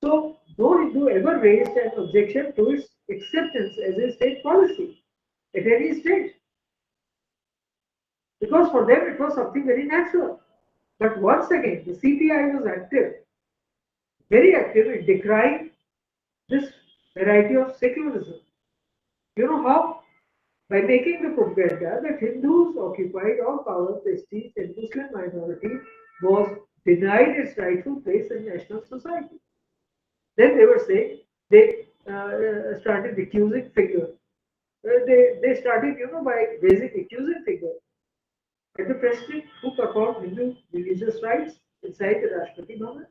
So, no Hindu ever raised an objection to its acceptance as a state policy at any stage because for them it was something very natural. But once again, the CPI was active, very active in decrying this variety of secularism. You know how? By making the propaganda that Hindus occupied all power, prestige, and Muslim minority was denied its rightful place in national society. Then they were saying they started accusing figure. They started, by raising accusing figure at the president who performed Hindu religious rites inside the Rashtrapati Bhavan,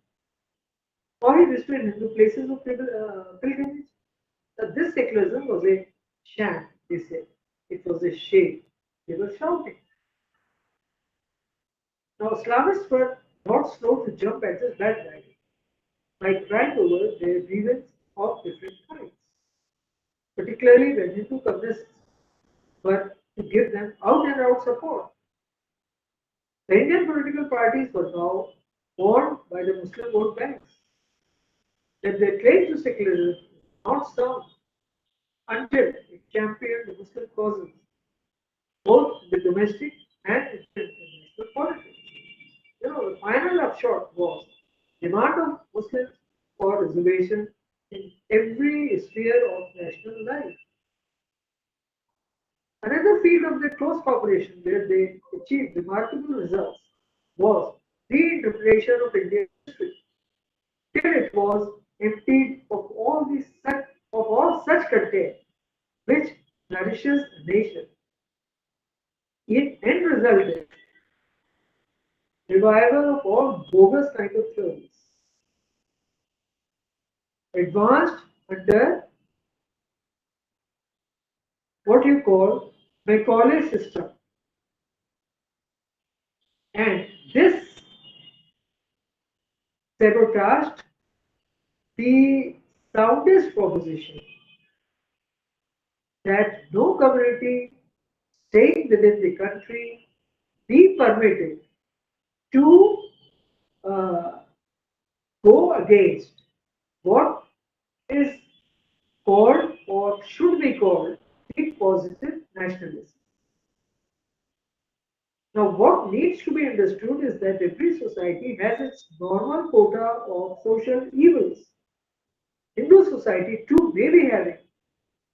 or he visited Hindu places of pilgrimage. This secularism was a sham, they said. It was a shame. They were shouting. Now, Islamists were not slow to jump at this bandwagon by crying over their grievance of different kinds, particularly when Hindu communists were to give them out and out support. The Indian political parties were now warned by the Muslim vote banks that their claim to secularism is not sound until it championed the Muslim causes, both in the domestic and international politics. The final upshot was demand of Muslims for reservation in every sphere of national life. Another field of their close cooperation where they achieved remarkable results was reinterpretation of Indian history, till it was emptied of all such content which nourishes the nation. It then resulted revival of all bogus kind of theories, advanced under what you call Macaulay system, and this sabotaged the soundest proposition that no community staying within the country be permitted to uh, go against what is called or should be called the positive nationalism. Now, what needs to be understood is that every society has its normal quota of social evils. Hindu society too may be having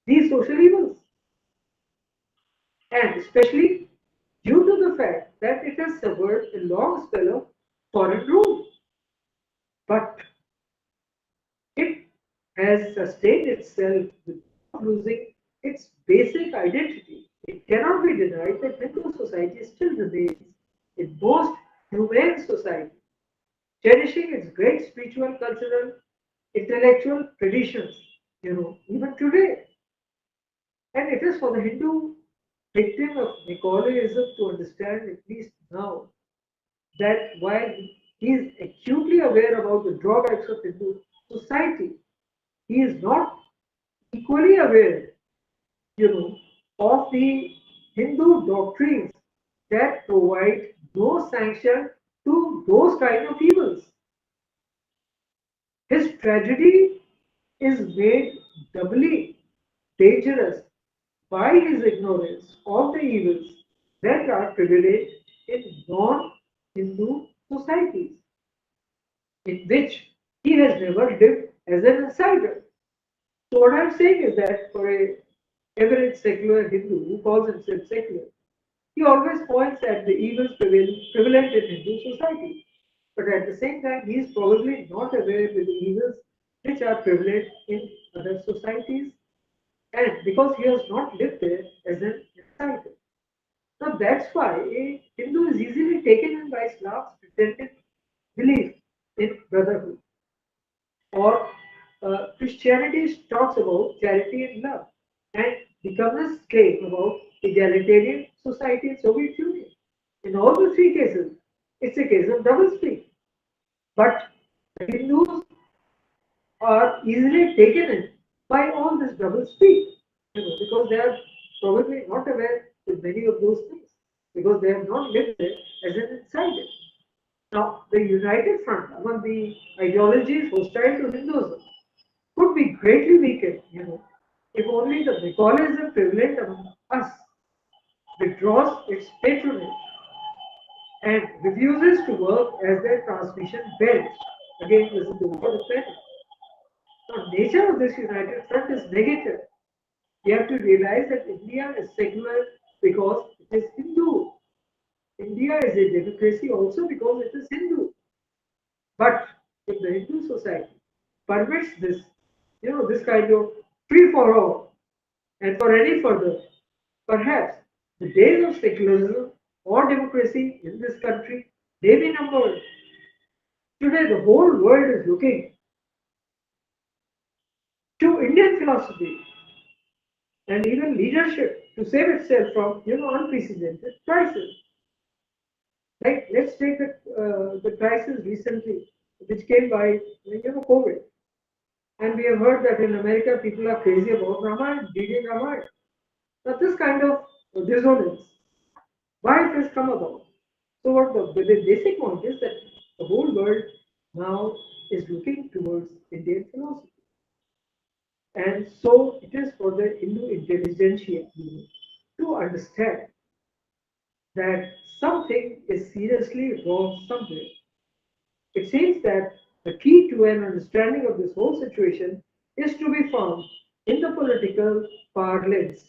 these social evils, and especially due to the fact that it has suffered a long spell of foreign rule. But it has sustained itself without losing its basic identity. It cannot be denied that Hindu society still remains a most humane society, cherishing its great spiritual, cultural, intellectual traditions, even today. And it is for the Hindu victim of Nicolaism to understand, at least now, that while he is acutely aware about the drawbacks of Hindu society, he is not equally aware, of the Hindu doctrines that provide no sanction to those kind of evils. His tragedy is made doubly dangerous by his ignorance of the evils that are prevalent in non-Hindu societies, in which he has never lived as an insider. So what I'm saying is that for a average secular Hindu who calls himself secular, he always points at the evils prevalent in Hindu society. But at the same time, he is probably not aware with the evils which are prevalent in other societies, and because he has not lived there as an outsider. Now that's why a Hindu is easily taken in by Slavs' pretended belief in brotherhood. Or Christianity talks about charity and love, and the communists claim about egalitarian society in Soviet Union. In all the three cases, it's a case of doublespeak. But the Hindus are easily taken in by all this doublespeak, because they are probably not aware with many of those things, because they have not lived there as an insider. Now, the united front among the ideologies hostile to Hinduism could be greatly weakened, if only the Nicholasm prevalent among us withdraws its patronage and refuses to work as their transmission belt. Again, this is the word of panic. The nature of this united front is negative. We have to realize that India is secular because it is Hindu. India is a democracy also because it is Hindu. But if the Hindu society permits this, this kind of free for all and for any further, perhaps the days of secularism or democracy in this country may be numbered. Today, the whole world is looking to Indian philosophy and even leadership to save itself from unprecedented crisis. Like let's take the crisis recently, which came by COVID, and we have heard that in America people are crazy about Ramayana, reading Ramayana. Now this kind of dissonance, why it has come about? So what the basic point is that the whole world now is looking towards Indian philosophy, and so it is for the Hindu intelligentsia to understand that something is seriously wrong somewhere. It seems that the key to an understanding of this whole situation is to be found in the political parlance,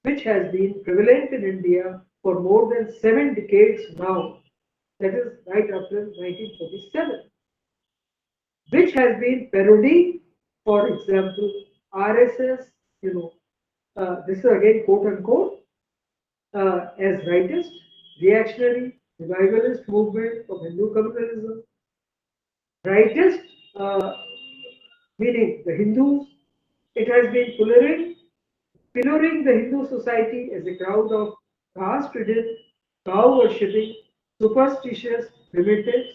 which has been prevalent in India for more than 7 decades now, that is right after 1947, which has been parodied, for example, RSS, this is again quote unquote, as rightist, reactionary, revivalist movement of Hindu communalism, rightist, uh, meaning the Hindus. It has been pillaring the Hindu society as a crowd of caste-ridden, cow-worshipping, superstitious primitives.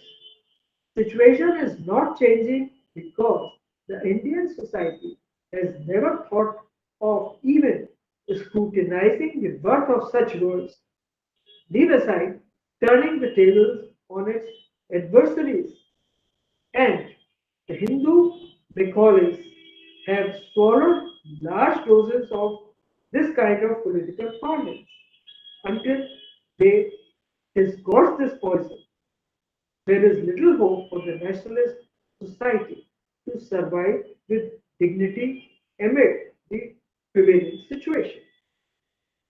Situation is not changing because the Indian society has never thought of even scrutinizing the birth of such words. Leave aside turning the tables on its adversaries. And the Hindu Macaulays have swallowed large doses of this kind of political parlance until they disgorge this poison. There is little hope for the nationalist society to survive with dignity amid the prevailing situation.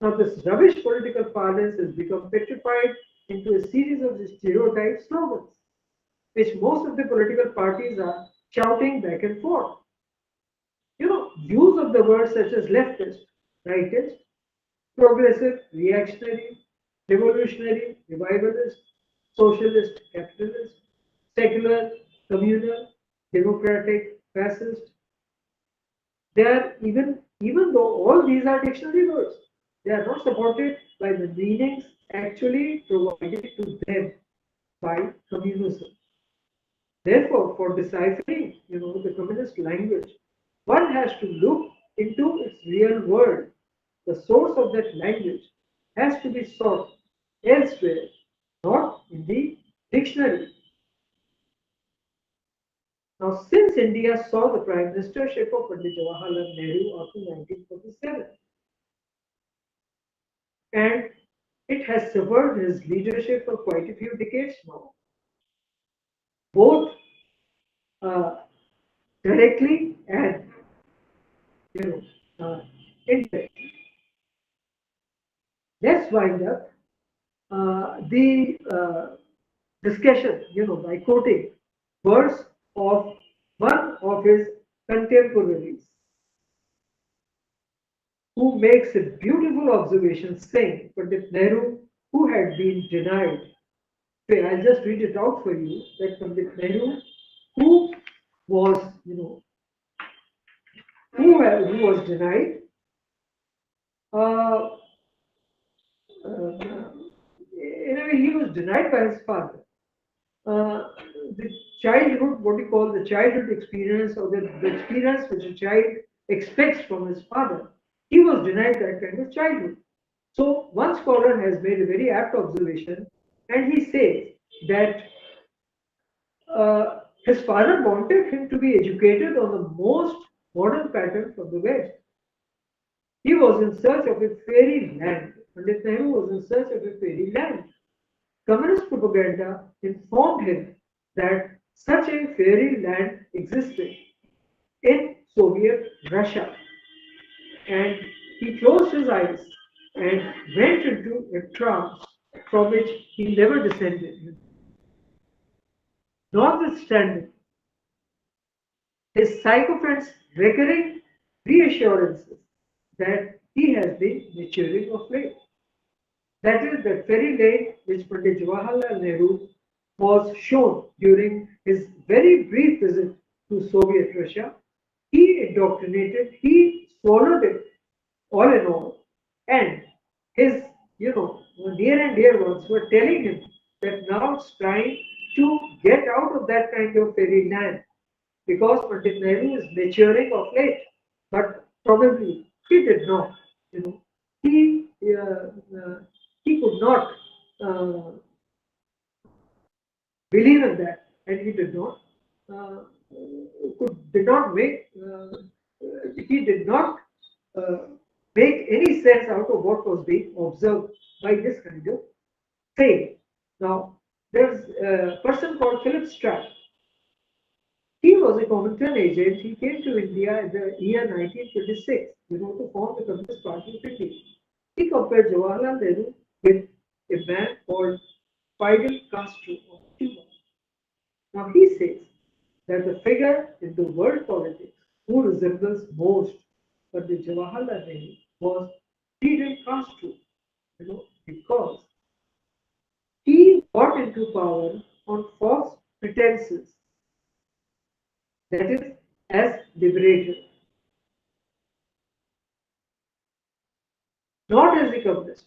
Now, this rubbish political parlance has become petrified into a series of stereotype slogans, which most of the political parties are shouting back and forth. Use of the words such as leftist, rightist, progressive, reactionary, revolutionary, revivalist, socialist, capitalist, secular, communal, democratic, fascist. They are even though all these are dictionary words, they are not supported by the meanings actually provided to them by communism. Therefore, for deciphering, the communist language, one has to look into its real world. The source of that language has to be sought elsewhere, not in the dictionary. Now, since India saw the prime ministership of Pandit Jawaharlal Nehru after 1947, and it has suffered his leadership for quite a few decades now, both uh, directly and you know indirectly. Let's wind up the discussion, by quoting verse of one of his contemporaries, who makes a beautiful observation saying, Pandit Nehru, who had been denied. Okay, I'll just read it out for you that Pandit Nehru, who was, who was denied, uh, in a way, he was denied by his father. Uh, the childhood, what you call the childhood experience, or the experience which a child expects from his father, he was denied that kind of childhood. So one scholar has made a very apt observation, and he says that his father wanted him to be educated on the most modern pattern from the West. He was in search of a fairy land. Pandit Nehru was in search of a fairy land. Communist propaganda informed him that such a fairy land existed in Soviet Russia, and he closed his eyes and went into a trance from which he never descended. Notwithstanding his sycophant's recurring reassurances that he has been maturing of late. That is the fairy land which Pandit Jawaharlal Nehru was shown during his very brief visit to Soviet Russia. He indoctrinated, he swallowed it all in all. And his, near and dear ones were telling him that now it's time to get out of that kind of fairy land because Pandit Nehru is maturing of late. But probably he did not. You know, he he could not uh, believe in that, and he did not uh, did not make he did not uh, make any sense out of what was being observed by this kind of thing. Now, there's a person called Philip Strack. He was a Comintern agent. He came to India in the year 1926, to form the Communist Party of India. He compared Jawaharlal Nehru with a man called Fidel Castro of Cuba. Now he says that the figure in the world politics who resembles most but the Jawaharlal Nehru was Fidel Castro, because he got into power on false pretenses, that is, as liberator, not as a communist.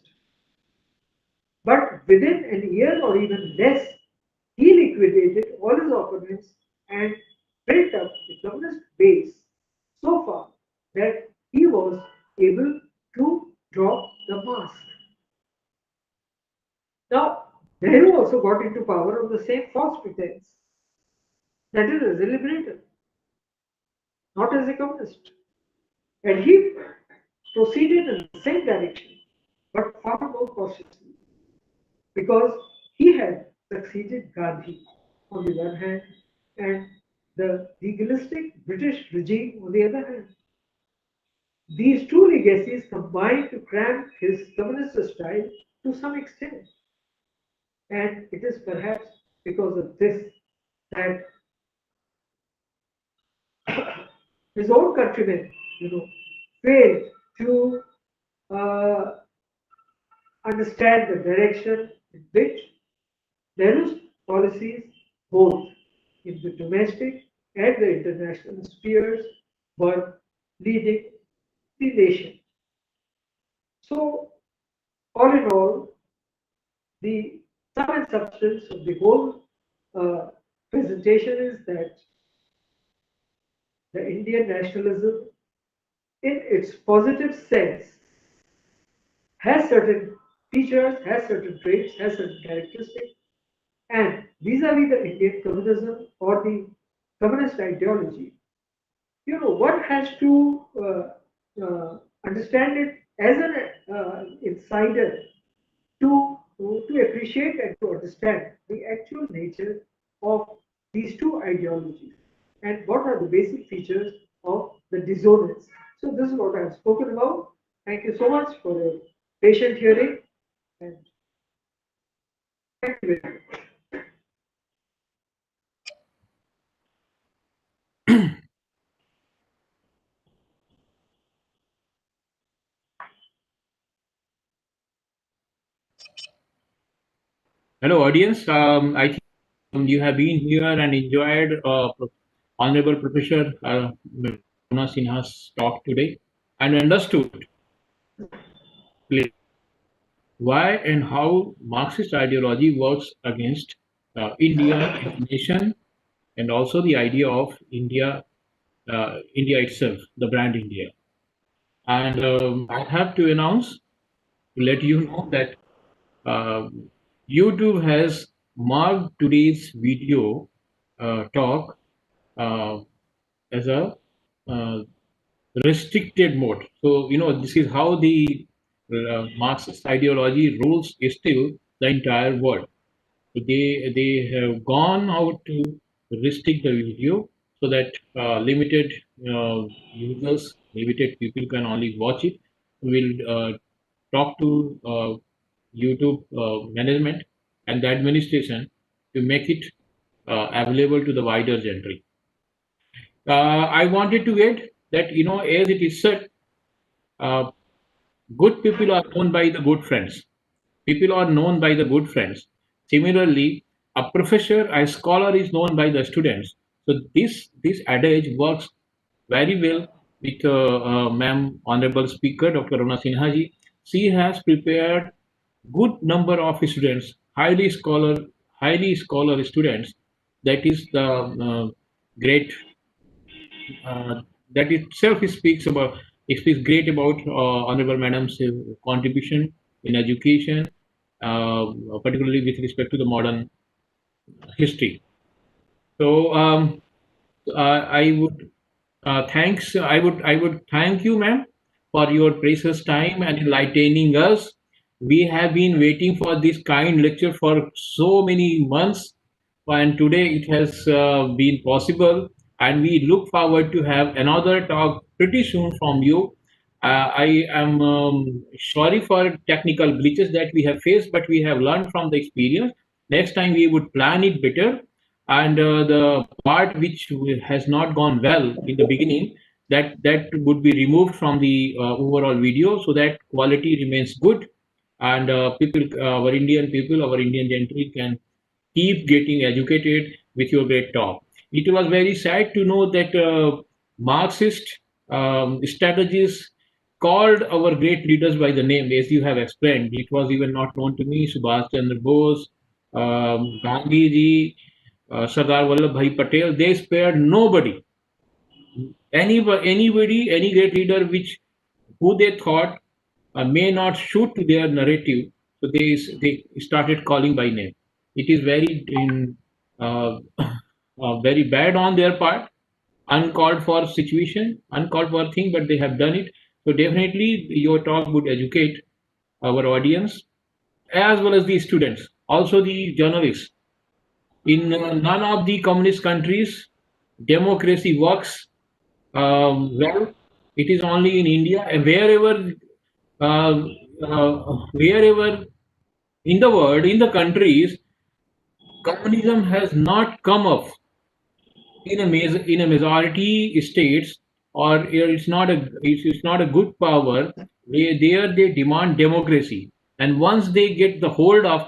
But within a year or even less, he liquidated all his opponents and built up a communist base so far that he was able to drop the mask. Now, Nehru also got into power on the same false pretense, that is, as a liberator, not as a communist. And he proceeded in the same direction, but far more cautiously, because he had succeeded Gandhi on the one hand and the legalistic British regime on the other hand. These two legacies combined to cramp his communist style to some extent. And it is perhaps because of this that his own countrymen, failed to uh, understand the direction in which Nehru's policies, both in the domestic and the international spheres, were leading the nation. So, all in all, the sum and substance of the whole uh, presentation is that the Indian nationalism, in its positive sense, has certain features, has certain traits, has certain characteristics, and vis-a-vis the Indian communism or the communist ideology, one has to understand it as an insider to appreciate and to understand the actual nature of these two ideologies and what are the basic features of the dissonance. So this is what I have spoken about. Thank you so much for your patient hearing, and thank you very much. Hello, audience. I think you have been here and enjoyed Honorable Professor Aruna Sinha's talk today and understood clearly why and how Marxist ideology works against India as a nation and also the idea of India itself, the brand India. And I have to announce to let you know that YouTube has marked today's video talk uh, as a uh, restricted mode. So, this is how the Marxist ideology rules still the entire world. So they have gone out to restrict the video so that limited users, limited people can only watch it. We'll talk to YouTube management and the administration to make it available to the wider general. I wanted to add that, as it is said, uh, good people are known by the good friends. People are known by the good friends. Similarly, a professor, a scholar is known by the students. So this adage works very well with Ma'am Honorable Speaker Dr. Aruna Sinha ji. She has prepared good number of students, highly scholar students. That is the great that itself speaks about it speaks great about Honorable Madam's contribution in education, particularly with respect to the modern history. So I would thanks. I would thank you, ma'am, for your precious time and enlightening us. We have been waiting for this kind lecture for so many months, and today it has been possible. And we look forward to have another talk pretty soon from you. I am sorry for technical glitches that we have faced, but we have learned from the experience. Next time we would plan it better, and the part which has not gone well in the beginning, that would be removed from the overall video so that quality remains good, and our Indian people, our Indian gentry can keep getting educated with your great talk. It was very sad to know that Marxist strategies called our great leaders by the name, as you have explained. It was even not known to me. Subhash Chandra Bose, Gandhi ji, Sardar Vallabhbhai Patel, they spared nobody. Anybody, any great leader which who they thought may not shoot to their narrative, so they started calling by name. It is uh, very bad on their part, uncalled for situation, uncalled for thing, but they have done it. So definitely, your talk would educate our audience as well as the students, also the journalists. In none of the communist countries, democracy works well. It is only in India, and uh, wherever in the world, in the countries, communism has not come up in a majority states, or it's not a good power. There they demand democracy, and once they get the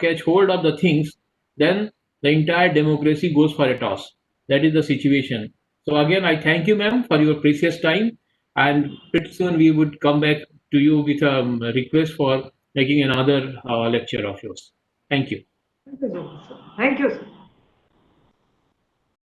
catch hold of the things, then the entire democracy goes for a toss. That is the situation. So again, I thank you, ma'am, for your precious time, and pretty soon we would come back to you with a request for making another lecture of yours. Thank you. Thank you so much, sir. Thank you, sir.